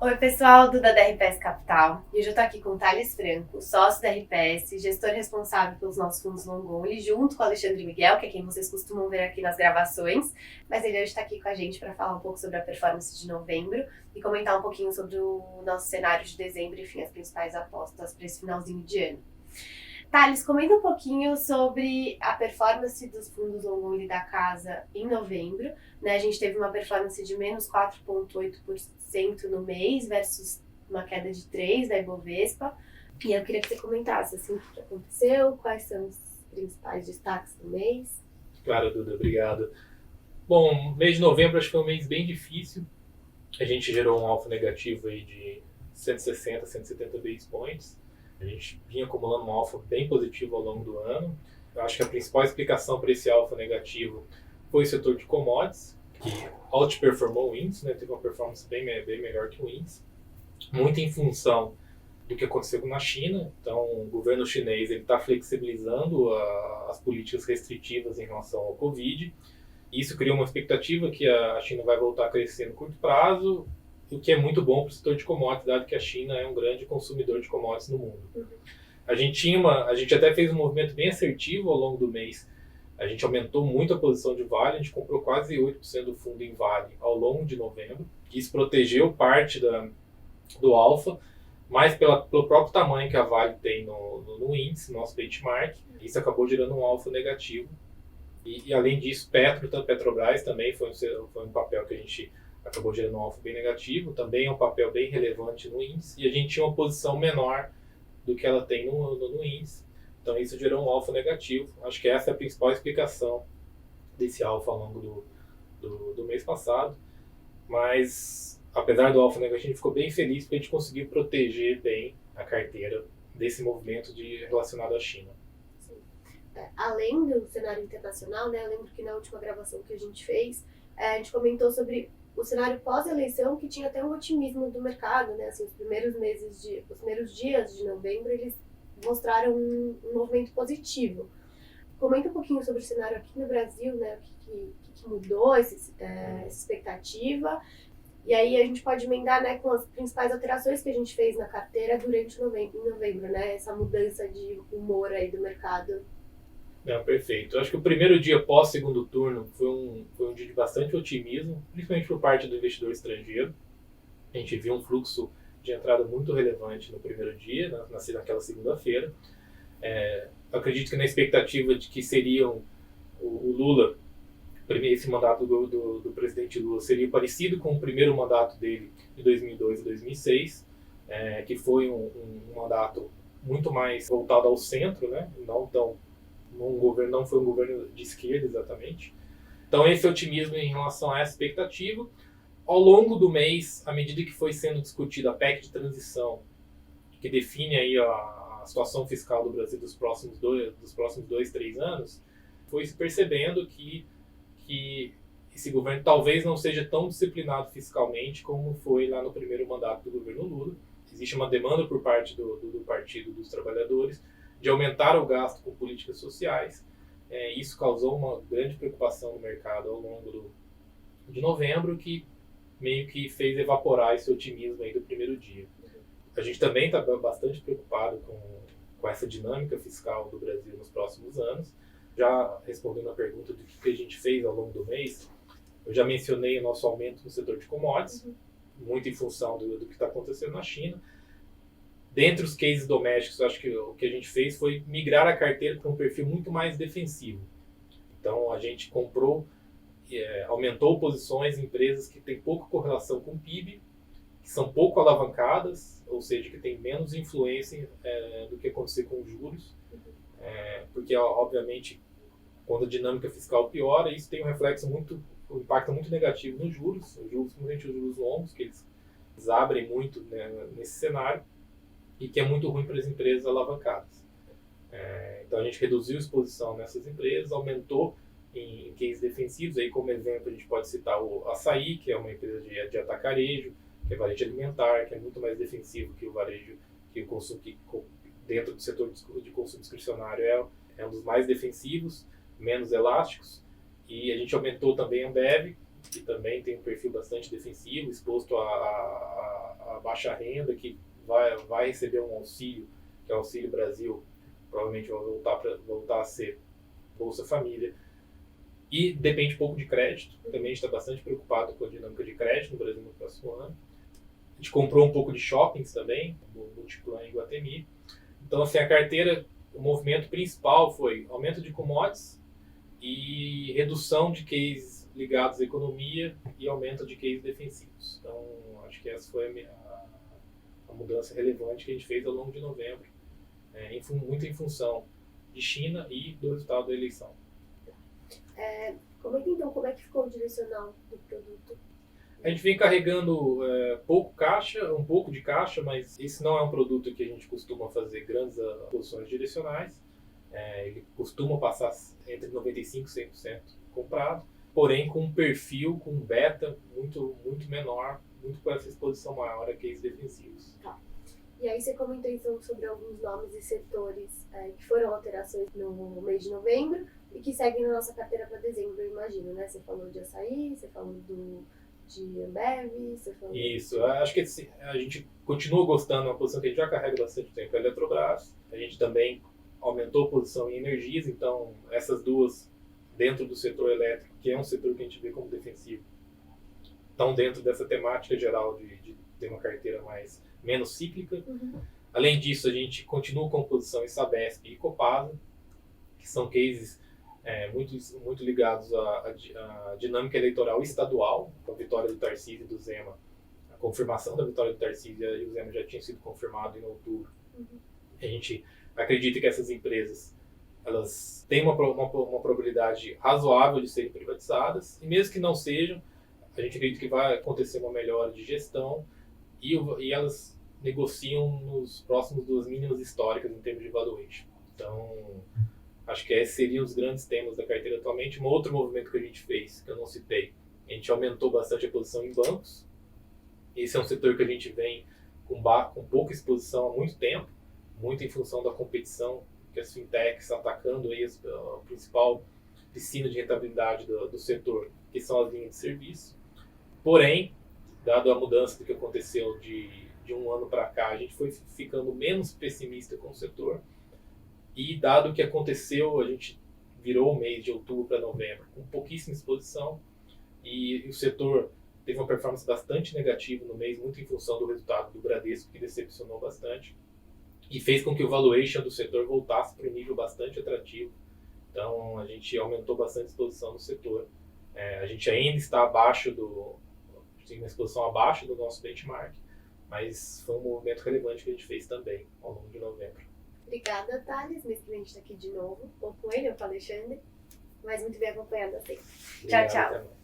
Oi, pessoal, Duda da RPS Capital. E hoje eu tô aqui com o Thales Franco, sócio da RPS, gestor responsável pelos nossos fundos long only, junto com o Alexandre Miguel, que é quem vocês costumam ver aqui nas gravações. Mas ele hoje está aqui com a gente para falar um pouco sobre a performance de novembro e comentar um pouquinho sobre o nosso cenário de dezembro, enfim, as principais apostas para esse finalzinho de ano. Thales, comenta um pouquinho sobre a performance dos fundos long only da casa em novembro. Né? A gente teve uma performance de menos 4,8% no mês versus uma queda de 3% da Ibovespa. E eu queria que você comentasse assim, o que aconteceu, quais são os principais destaques do mês. Claro, Duda, obrigado. Bom, mês de novembro acho que foi um mês bem difícil. A gente gerou um alfa negativo aí de 160, 170 base points. A gente vinha acumulando um alfa bem positivo ao longo do ano. Eu acho que a principal explicação para esse alfa negativo foi o setor de commodities, que outperformou o índice, né? Teve uma performance bem melhor que o índice, muito em função do que aconteceu na China. Então, o governo chinês está flexibilizando as políticas restritivas em relação ao Covid. Isso criou uma expectativa que a China vai voltar a crescer no curto prazo, o que é muito bom para o setor de commodities, dado que a China é um grande consumidor de commodities no mundo. A gente até fez um movimento bem assertivo ao longo do mês. A gente aumentou muito a posição de Vale, a gente comprou quase 8% do fundo em Vale ao longo de novembro. Isso protegeu parte do alfa, mas pelo próprio tamanho que a Vale tem no índice, no nosso benchmark, isso acabou gerando um alfa negativo. E além disso, Petrobras também foi um papel que a gente acabou gerando um alfa bem negativo, também é um papel bem relevante no índice, e a gente tinha uma posição menor do que ela tem no índice, então isso gerou um alfa negativo. Acho que essa é a principal explicação desse alfa ao longo do mês passado, mas apesar do alfa negativo, a gente ficou bem feliz porque a gente conseguiu proteger bem a carteira desse movimento relacionado à China. Além do cenário internacional, né, eu lembro que na última gravação que a gente fez, a gente comentou sobre o cenário pós-eleição, que tinha até um otimismo do mercado, né, assim, os primeiros dias de novembro, eles mostraram um movimento positivo. Comenta um pouquinho sobre o cenário aqui no Brasil, né, o que mudou essa expectativa, e aí a gente pode emendar, né, com as principais alterações que a gente fez na carteira durante novembro, né, essa mudança de humor aí do mercado. Não, perfeito. Eu acho que o primeiro dia pós-segundo turno foi um dia de bastante otimismo, principalmente por parte do investidor estrangeiro. A gente viu um fluxo de entrada muito relevante no primeiro dia, naquela segunda-feira. Acredito que na expectativa de que seriam o Lula, esse mandato do presidente Lula seria parecido com o primeiro mandato dele de 2002 e 2006, que foi um mandato muito mais voltado ao centro, né? Não foi um governo de esquerda exatamente. Então esse otimismo em relação a essa expectativa. Ao longo do mês, à medida que foi sendo discutida a PEC de transição, que define aí a situação fiscal do Brasil dos próximos 2, 3 anos, foi se percebendo que esse governo talvez não seja tão disciplinado fiscalmente como foi lá no primeiro mandato do governo Lula. Existe uma demanda por parte do Partido dos Trabalhadores de aumentar o gasto com políticas sociais. Isso causou uma grande preocupação no mercado ao longo de novembro, que meio que fez evaporar esse otimismo aí do primeiro dia. A gente também está bastante preocupado com essa dinâmica fiscal do Brasil nos próximos anos. Já respondendo a pergunta do que a gente fez ao longo do mês, eu já mencionei o nosso aumento no setor de commodities, muito em função do que está acontecendo na China. Dentre os cases domésticos, acho que o que a gente fez foi migrar a carteira para um perfil muito mais defensivo. Então, a gente aumentou posições em empresas que têm pouca correlação com o PIB, que são pouco alavancadas, ou seja, que têm menos influência do que acontecer com os juros, porque, obviamente, quando a dinâmica fiscal piora, isso tem um impacto muito negativo nos juros, principalmente os juros longos, que eles abrem muito, né, nesse cenário, e que é muito ruim para as empresas alavancadas. Então a gente reduziu a exposição nessas empresas, aumentou em cases defensivos. Aí, como exemplo, a gente pode citar o Açaí, que é uma empresa de atacarejo, que é varejo alimentar, que é muito mais defensivo que o varejo, que o consumo, que dentro do setor de consumo discricionário é um dos mais defensivos, menos elásticos. E a gente aumentou também a Ambev, que também tem um perfil bastante defensivo, exposto a a baixa renda, que vai receber um auxílio, que é o Auxílio Brasil, provavelmente vai voltar a ser Bolsa Família. E depende um pouco de crédito. Também a gente está bastante preocupado com a dinâmica de crédito no Brasil no próximo ano. A gente comprou um pouco de shoppings também, no Multiplan em Iguatemi. Então, assim, a carteira, o movimento principal foi aumento de commodities e redução de cases ligados à economia e aumento de cases defensivos. Então, acho que essa foi a mudança relevante que a gente fez ao longo de novembro, muito em função de China e do resultado da eleição. Comenta então como é que ficou o direcional do produto. A gente vem carregando um pouco de caixa, mas esse não é um produto que a gente costuma fazer grandes posições direcionais. Ele costuma passar entre 95% e 100% comprado, porém com um perfil, com um beta muito, muito menor, muito com essa exposição maior a cases defensivos. Tá. E aí você comentou então sobre alguns nomes e setores que foram alterações no mês de novembro e que seguem na nossa carteira para dezembro, eu imagino, né? Você falou de açaí, você falou de Ambev, você falou... Isso, acho que assim, a gente continua gostando, uma posição que a gente já carrega bastante tempo, é a Eletrobras. A gente também aumentou a posição em energias, então essas duas dentro do setor elétrico, que é um setor que a gente vê como defensivo, estão dentro dessa temática geral de ter uma carteira menos cíclica. Uhum. Além disso, a gente continua com posição em Sabesp e Copasa, que são cases muito ligados à dinâmica eleitoral estadual, com a vitória do Tarcísio e do Zema. A confirmação da vitória do Tarcísio e o Zema já tinha sido confirmado em outubro. Uhum. A gente acredita que essas empresas elas têm uma probabilidade razoável de serem privatizadas, e mesmo que não sejam, a gente acredita que vai acontecer uma melhora de gestão e elas negociam nos próximos das mínimas históricas em termos de valuation. Então, acho que esses seriam os grandes temas da carteira atualmente. Um outro movimento que a gente fez, que eu não citei, a gente aumentou bastante a posição em bancos. Esse é um setor que a gente vem com pouca exposição há muito tempo, muito em função da competição que as fintechs estão atacando aí a principal piscina de rentabilidade do setor, que são as linhas de serviço. Porém, dado a mudança do que aconteceu de um ano para cá, a gente foi ficando menos pessimista com o setor. E dado o que aconteceu, a gente virou o mês de outubro para novembro com pouquíssima exposição e o setor teve uma performance bastante negativa no mês, muito em função do resultado do Bradesco, que decepcionou bastante e fez com que o valuation do setor voltasse para um nível bastante atrativo. Então, a gente aumentou bastante a exposição no setor. A gente ainda está tem uma exposição abaixo do nosso benchmark, mas foi um movimento relevante que a gente fez também ao longo de novembro. Obrigada, Thales. Mês que vem a gente está aqui de novo, ou com ele ou com o Alexandre, mas muito bem acompanhado assim. Tchau, tchau.